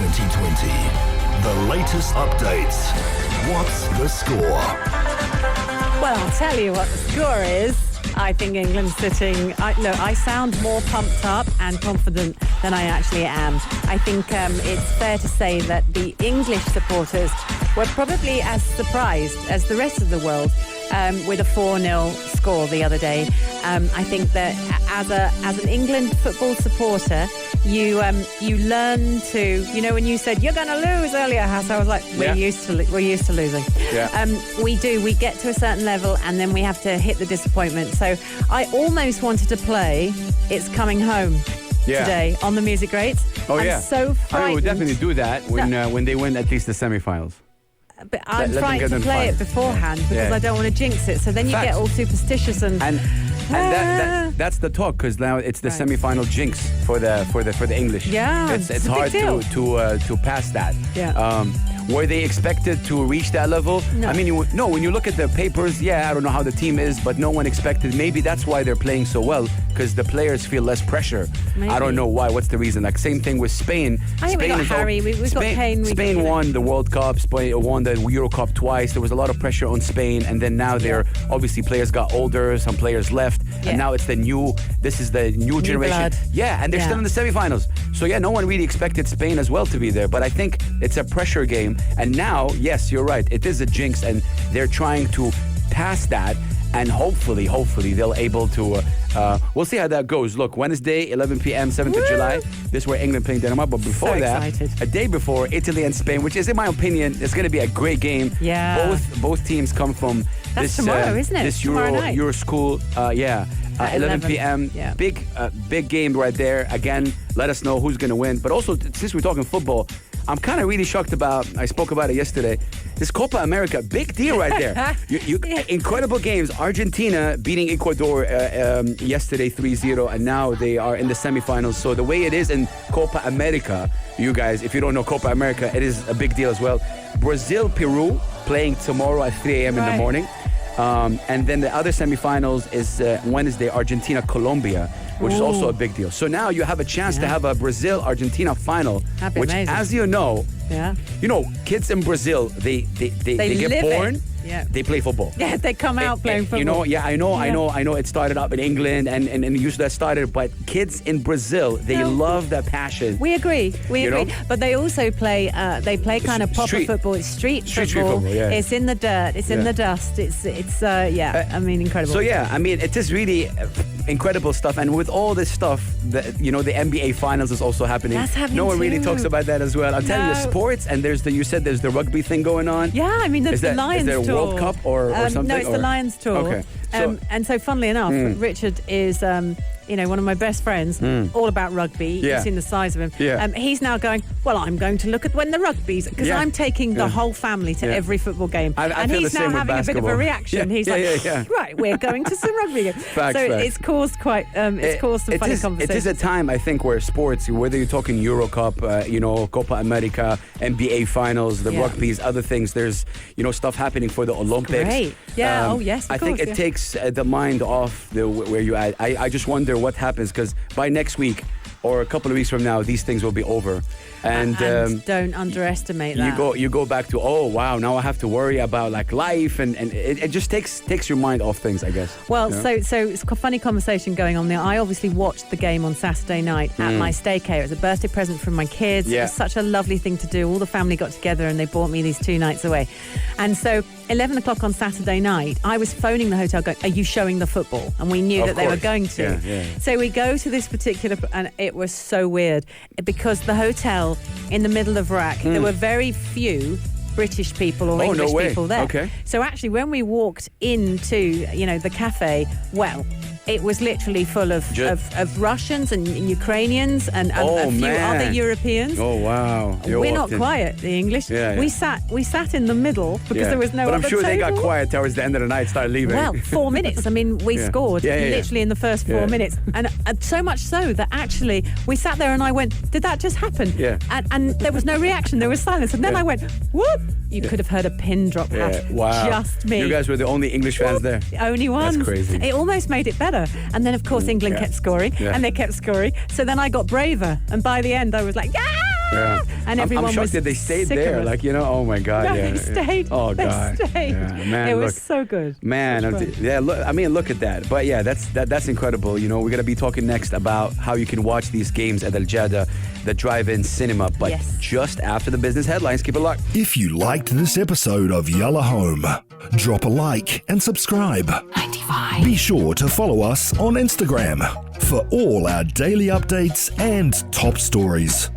2020. The latest updates. What's the score? Well, I'll tell you what the score is. I think England's sitting... I sound more pumped up and confident than I actually am. I think it's fair to say that the English supporters were probably as surprised as the rest of the world with a 4-0 score the other day. I think that as an England football supporter, you learn to, when you said you're going to lose earlier, Hass, I was like, we're used to losing. Yeah. We get to a certain level and then we have to hit the disappointment. So I almost wanted to play It's Coming Home today on the Music Greats. I'm so frightened. I would definitely do that when they win at least the semi-finals. But I'm frightened to play it beforehand because I don't want to jinx it. So then you get all superstitious and that's the talk, because now it's the semi-final jinx for the English. Yeah, it's hard to pass that. Yeah. Were they expected to reach that level? No. I mean, when you look at the papers, I don't know how the team is, but no one expected. Maybe that's why they're playing so well, because the players feel less pressure. Maybe. I don't know why. What's the reason? Like, same thing with Spain. I think we got Harry. We've got Kane. Spain won the World Cup. Spain won the Euro Cup twice. There was a lot of pressure on Spain, and then now obviously players got older. Some players left, and now it's the new generation. Blood. Yeah, and they're still in the semifinals. So no one really expected Spain as well to be there. But I think it's a pressure game. And now, yes, you're right. It is a jinx, and they're trying to pass that. And hopefully they'll able to. We'll see how that goes. Look, Wednesday, 11 p.m., 7th of July. This is where England playing Denmark. But before excited. A day before, Italy and Spain, which is, in my opinion, it's going to be a great game. Yeah. Both teams come from That's tomorrow, isn't it? This Tomorrow Euro school. 11 p.m. Yeah. Big game right there. Again, let us know who's going to win. But also, since we're talking football, I'm kind of really shocked I spoke about it yesterday. This Copa America, big deal right there. Incredible games. Argentina beating Ecuador yesterday 3-0, and now they are in the semifinals. So the way it is in Copa America, you guys, if you don't know Copa America, it is a big deal as well. Brazil, Peru playing tomorrow at 3 a.m. in the morning. And then the other semifinals is Wednesday, Argentina, Colombia, which is also a big deal. So now you have a chance to have a Brazil-Argentina final, which, amazing. as you know, kids in Brazil, they get born. Yeah. They play football. Yeah, they come out playing football. I know it started up in England and usually that started, but kids in Brazil, they love that passion. We agree. But they also play kind of proper football. It's street football. It's in the dirt. It's in the dust. It's incredible. So it is really incredible stuff. And with all this stuff, the NBA finals is also happening. That's happening No one really too. talks about that as well. I'm telling you, sports, and there's the rugby thing going on. Yeah, I mean, the Lions Is there a tour. World Cup or something? No, it's the Lions tour. Okay. And so funnily enough, Richard is one of my best friends, all about rugby. You've seen the size of him. Yeah. He's now going, well, I'm going to look at when the rugby's, because I'm taking the whole family to every football game. And he's now having a bit of a reaction. He's right, we're going to some rugby games. It's caused quite, caused some funny conversations. It is a time, I think, where sports, whether you're talking Euro Cup, Copa America, NBA finals, the rugby's, other things, there's, stuff happening for the Olympics. Great. Yeah, yes, of I course, think it takes the mind off where you're at. I just wonder what happens, because by next week or a couple of weeks from now, these things will be over. And don't underestimate that. You go back to, oh wow, now I have to worry about like life, and it just takes your mind off things, I guess. Well, so it's a funny conversation going on there. I obviously watched the game on Saturday night at my staycare. It was a birthday present from my kids. Yeah. It was such a lovely thing to do. All the family got together and they bought me these 2 nights away. And so 11 o'clock on Saturday night, I was phoning the hotel going, are you showing the football? And we knew that they were going to. Yeah. So we go to this particular, and it was so weird because the hotel in the middle of Iraq, there were very few British people or English people there. Okay. So actually, when we walked into, the cafe, well, it was literally full of Russians and Ukrainians and a few other Europeans. Oh wow! We're not quiet, the English. Yeah. We sat in the middle because there was no But other I'm sure they got table. quiet towards the end of the night, started leaving. Well, 4 minutes. I mean, we scored literally in the first 4 minutes. And so much so that actually we sat there and I went, did that just happen? Yeah. And there was no reaction. There was silence. And then I went, whoop. You could have heard a pin drop. Wow. Just me. You guys were the only English fans there. The only ones. That's crazy. It almost made it better. And then, of course, England kept scoring. Yeah. And they kept scoring. So then I got braver. And by the end, I was like, yeah! Yeah. And everyone I'm shocked was that they stayed sick of there. us. Like, oh my God. No, yeah. they stayed. Oh, They God. stayed. Yeah, man, it was look. so good. Man, Such fun. yeah. Look at that. But yeah, that's incredible. We're gonna be talking next about how you can watch these games at Al Jada, the drive-in cinema. But Yes. just after the business headlines, keep it locked. If you liked this episode of Yalla Home, drop a like and subscribe. 95. Be sure to follow us on Instagram for all our daily updates and top stories.